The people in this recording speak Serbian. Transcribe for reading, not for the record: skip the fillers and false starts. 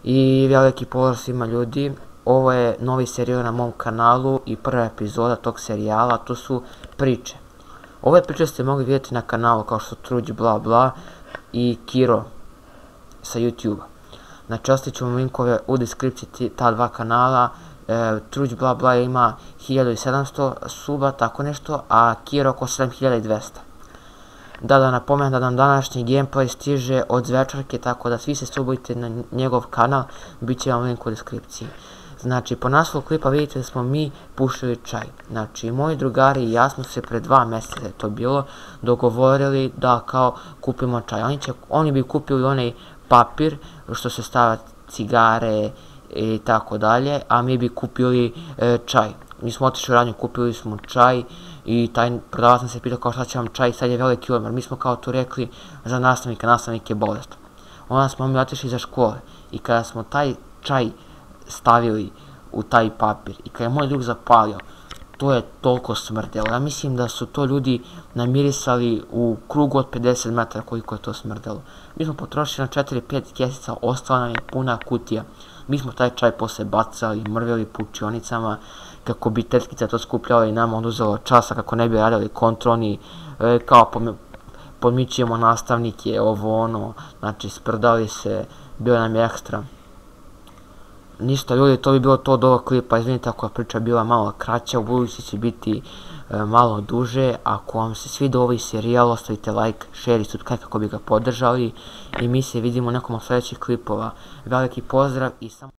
I veliki pozdrav svima ljudi, ovo je novi serijal na mom kanalu i prva epizoda tog serijala, to su priče. Ove priče ste mogli vidjeti na kanalu kao što su Truđ bla bla i Kiro sa YouTube-a. Znači ostavit ću vam linkove u deskripciji ta dva kanala. Truđ bla bla ima 1700 suba, tako nešto, a Kiro oko 7200. Da napomenem da nam današnji gameplay stiže od Zvečarke, tako da svi se subujte na njegov kanal, bit će vam link u deskripciji. Znači, po naslovu klipa vidite da smo mi pušili čaj. Znači, moji drugari i ja smo se pre 2 mjeseca je to bilo dogovorili da kao kupimo čaj. Oni bi kupili onaj papir što se stavlja cigare i tako dalje, a mi bi kupili čaj. Mi smo otišli u radnju, kupili smo čaj i taj prodavac nam se pitao kao šta će vam čaj, sad je veliki odmor. Mi smo kao tu rekli za nastavnika, nastavnik je bolestan. Onda smo mi otišli za škole i kada smo taj čaj stavili u taj papir i kada je moj drug zapalio, to je toliko smrdelo. Ja mislim da su to ljudi namirisali u krugu od 50 metara koliko je to smrdelo. Mi smo potrošili na 4-5 kesica, ostala nam je puna kutija. Mi smo taj čaj posle bacali, mrvili po učionicama, kako bi tetkica to skupljala i nama oduzelo časa, kako ne bi radili kontrolni, kao podmićujemo nastavnike, ovo ono, znači sprdali se, bilo nam je ekstra. Ništa ljudi, to bi bilo to od ovog klipa, izvinite ako je priča bila malo kraća, u budući će biti malo duže. Ako vam se svidio ovaj serijal, ostavite like, share i subscribe kako bi ga podržali i mi se vidimo u nekom od sljedećih klipova. Veliki pozdrav i samo